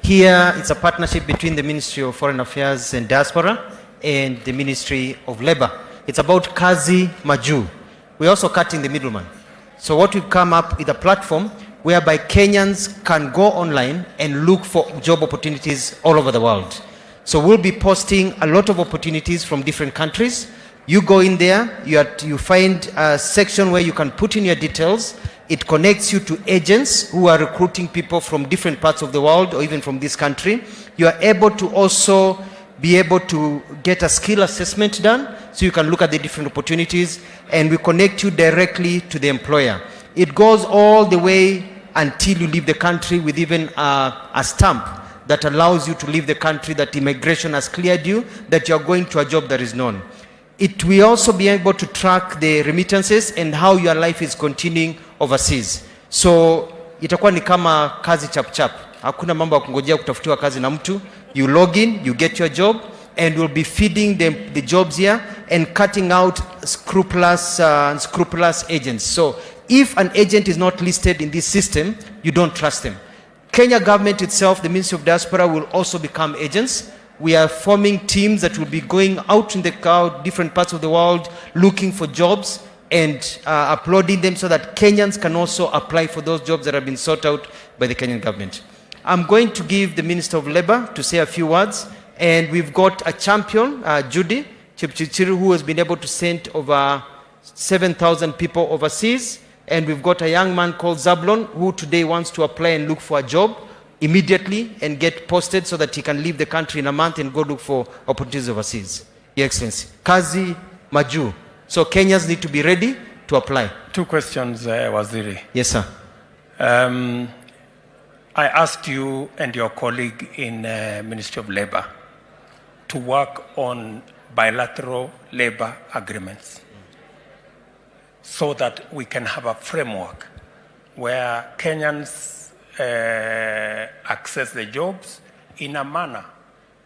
Here, it's a partnership between the Ministry of Foreign Affairs and Diaspora and the Ministry of Labor. It's about Kazi Maju. We're also cutting the middleman. So what we've come up with a platform whereby Kenyans can go online and look for job opportunities all over the world. So we'll be posting a lot of opportunities from different countries. You go in there, you find a section where you can put in your details. It connects you to agents who are recruiting people from different parts of the world or even from this country. You are able to also be able to get a skill assessment done so you can look at the different opportunities, and we connect you directly to the employer. It goes all the way until you leave the country with even a stamp that allows you to leave the country, that immigration has cleared you, that you are going to a job that is known. It will also be able to track the remittances and how your life is continuing overseas. So itakuwa ni kama kazi chap chap. Hakuna mambo ya kungojea kutafutiwa kazi na mtu. You log in, you get your job, and we'll be feeding the jobs here and cutting out scrupulous agents. So if an agent is not listed in this system, you don't trust them. Kenya government itself, the Ministry of Diaspora, will also become agents. We are forming teams that will be going out in the different parts of the world looking for jobs and uploading them so that Kenyans can also apply for those jobs that have been sought out by the Kenyan government. I'm going to give the Minister of Labor to say a few words, and we've got a champion, Judy Chipchichiru, who has been able to send over 7,000 people overseas, and we've got a young man called Zablon who today wants to apply and look for a job immediately and get posted so that he can leave the country in a month and go look for opportunities overseas. Your Excellency, Kazi Maju. So Kenyans need to be ready to apply. 2 questions, Waziri. Yes, sir. I asked you and your colleague in Ministry of Labor to work on bilateral labor agreements so that we can have a framework where Kenyans access the jobs in a manner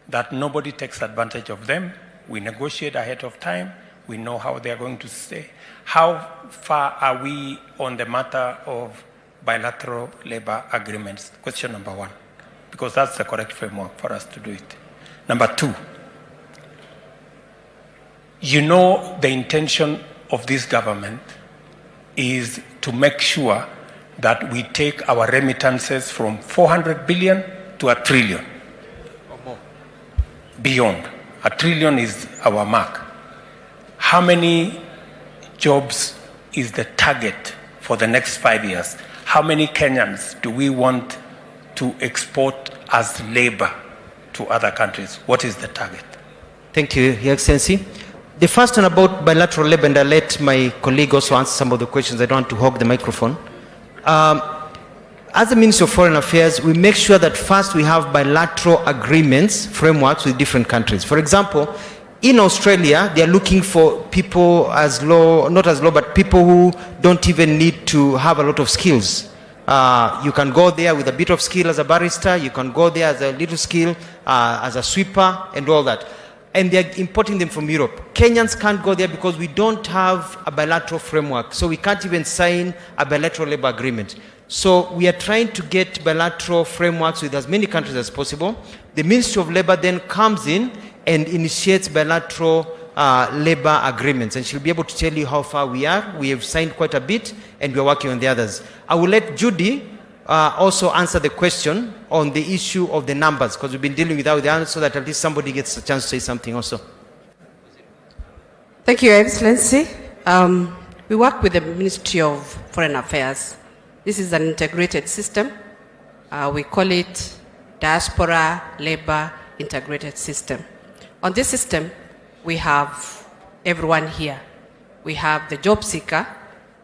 that nobody takes advantage of them. We negotiate ahead of time. We know how they are going to stay. How far are we on the matter of bilateral labor agreements? Question number 1, because that's the correct framework for us to do it. Number 2, you know the intention of this government is to make sure that we take our remittances from 400 billion to 1 trillion. Or more. Beyond. 1 trillion is our mark. How many jobs is the target for the next 5 years? How many Kenyans do we want to export as labor to other countries? What is the target? Thank you, Your Excellency. The first one about bilateral labor, and I'll let my colleague also answer some of the questions. I don't want to hog the microphone. As the Ministry of Foreign Affairs, we make sure that first we have bilateral agreements, frameworks with different countries. For example, in Australia, they are looking for people as low, not as low, but people who don't even need to have a lot of skills. You can go there with a bit of skill as a barrister, you can go there as a little skill, as a sweeper and all that. And they're importing them from Europe. Kenyans can't go there because we don't have a bilateral framework. So we can't even sign a bilateral labor agreement. So we are trying to get bilateral frameworks with as many countries as possible. The Ministry of Labor then comes in and initiates bilateral labor agreements. And she'll be able to tell you how far we are. We have signed quite a bit and we're working on the others. I will let Judy also answer the question on the issue of the numbers, because we've been dealing with that answer so that at least somebody gets a chance to say something also. Thank you, Your Excellency. We work with the Ministry of Foreign Affairs. This is an integrated system. We call it Diaspora Labor Integrated System. On this system, we have everyone here. We have the job seeker,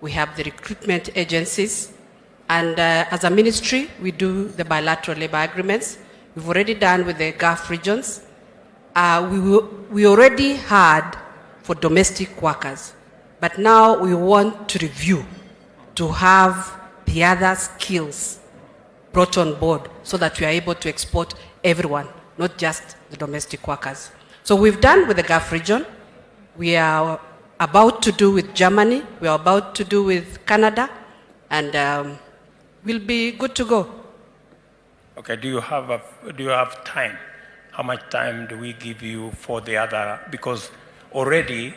we have the recruitment agencies, and as a ministry, we do the bilateral labor agreements. We've already done with the Gulf regions. We already had for domestic workers, but now we want to review to have the other skills brought on board so that we are able to export everyone, not just the domestic workers. So we've done with the Gulf region. We are about to do with Germany. We are about to do with Canada, and we'll be good to go. Okay, do you have time? How much time do we give you for the other? Because already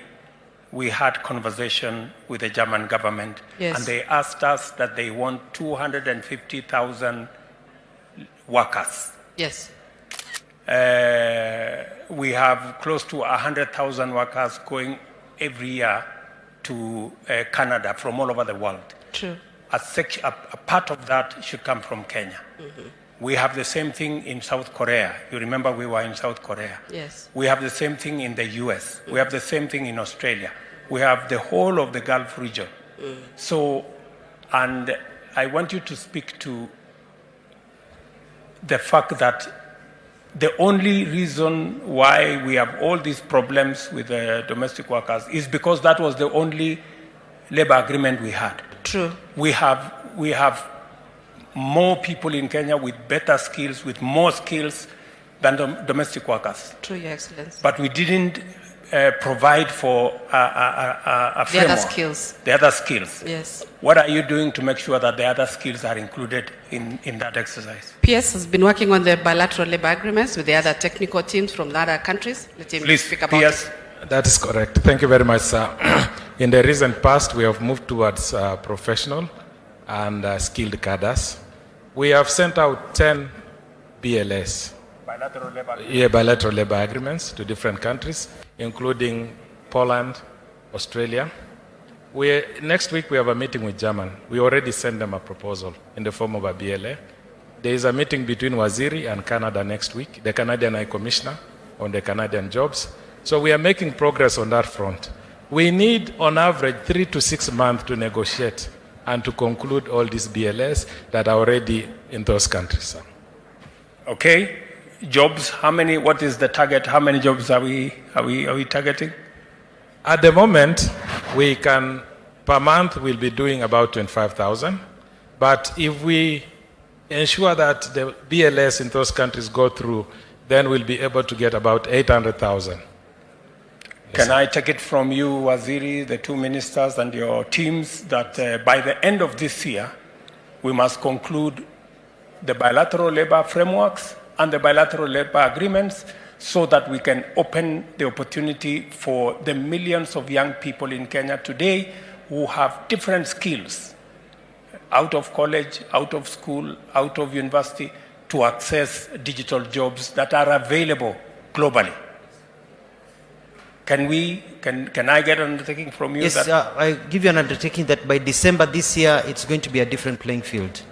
we had conversation with the German government, Yes. and they asked us that they want 250,000 workers. Yes. We have close to 100,000 workers going every year to Canada from all over the world. True. A part of that should come from Kenya. Mm-hmm. We have the same thing in South Korea. You remember we were in South Korea. Yes. We have the same thing in the US. We have the same thing in Australia. We have the whole of the Gulf region. So, and I want you to speak to the fact that the only reason why we have all these problems with the domestic workers is because that was the only labor agreement we had. True. We have more people in Kenya with better skills, with more skills than domestic workers. True, Your Excellency. But we didn't provide for a framework. The other skills. The other skills. Yes. What are you doing to make sure that the other skills are included in that exercise? PS has been working on the bilateral labor agreements with the other technical teams from the other countries. Let him Please, speak about PS. it. That is correct. Thank you very much, sir. In the recent past, we have moved towards professional and skilled cadres. We have sent out 10 BLS, bilateral labor agreements to different countries, including Poland, Australia. Next week, we have a meeting with Germany. We already sent them a proposal in the form of a BLA. There is a meeting between Waziri and Canada next week, the Canadian High Commissioner on the Canadian jobs. So we are making progress on that front. We need, on average, 3 to 6 months to negotiate and to conclude all these BLS that are already in those countries. Sir. Okay. Jobs, how many, what is the target? How many jobs are we targeting? At the moment, we can, per month, we'll be doing about 25,000. But if we ensure that the BLS in those countries go through, then we'll be able to get about 800,000. Can I take it from you, Waziri, the two ministers and your teams, that by the end of this year, we must conclude the bilateral labor frameworks and the bilateral labor agreements so that we can open the opportunity for the millions of young people in Kenya today who have different skills, out of college, out of school, out of university, to access digital jobs that are available globally. Can I get an undertaking from you? Yes, I give you an undertaking that by December this year, it's going to be a different playing field.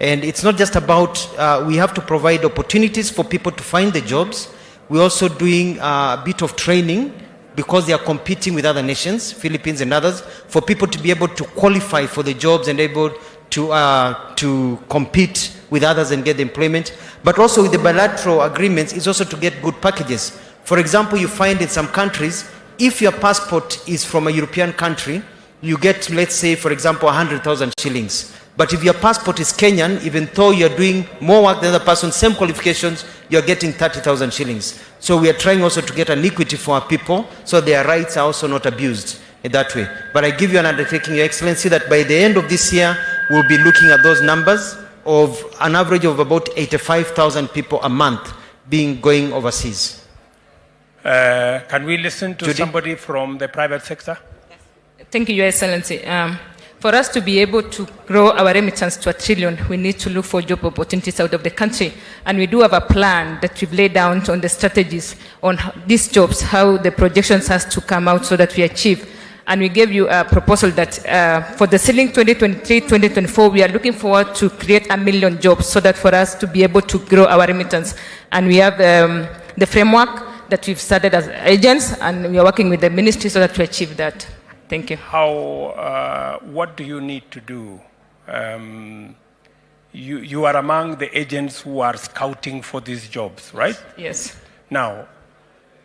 And it's not just about, we have to provide opportunities for people to find the jobs. We're also doing a bit of training because they are competing with other nations, Philippines and others, for people to be able to qualify for the jobs and able to compete with others and get the employment. But also with the bilateral agreements is also to get good packages. For example, you find in some countries, if your passport is from a European country, you get, let's say, for example, 100,000 shillings. But if your passport is Kenyan, even though you're doing more work than the person, same qualifications, you're getting 30,000 shillings. So we are trying also to get an equity for our people, so their rights are also not abused in that way. But I give you an undertaking, Your Excellency, that by the end of this year, we'll be looking at those numbers of an average of about 85,000 people a month going overseas. Can we listen to Judy? somebody from the private sector? Thank you, Your Excellency. For us to be able to grow our remittance to $1 trillion, we need to look for job opportunities out of the country. And we do have a plan that we've laid down on the strategies on these jobs, how the projections has to come out so that we achieve. And we gave you a proposal that for the ceiling 2023-2024, we are looking forward to create 1 million jobs so that for us to be able to grow our remittance. And we have the framework that we've started as agents, and we are working with the ministry so that we achieve that. Thank you. What do you need to do? You are among the agents who are scouting for these jobs, right? Yes. Now,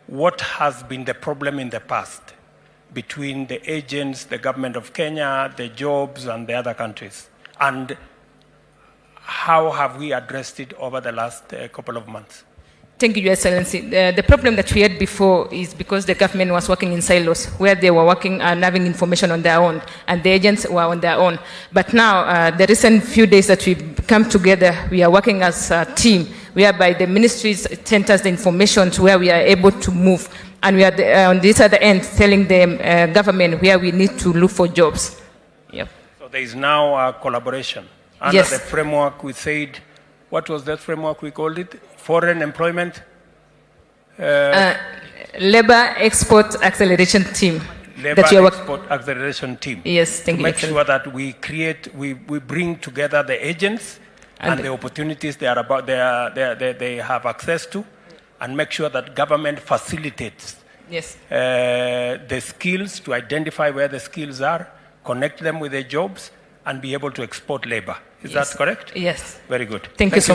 what has been the problem in the past between the agents, the government of Kenya, the jobs, and the other countries? And how have we addressed it over the last couple of months? Thank you, Your Excellency. The problem that we had before is because the government was working in silos, where they were working and having information on their own, and the agents were on their own. But now, the recent few days that we've come together, we are working as a team, whereby the ministries sent us the information to where we are able to move, and we are on this other end telling the government where we need to look for jobs. Yep. So there is now a collaboration under Yes. the framework we said, what was that framework we called it? Foreign employment? Labor Export Acceleration Team. Labor that you are work- Export Acceleration Team. Yes, thank to you, make Excellency. sure that we create, we bring together the agents and the opportunities they are about, they have access to, and make sure that government facilitates Yes. the skills, to identify where the skills are, connect them with the jobs, and be able to export labor. Is Yes. that correct? Yes. Very good. Thank you so much.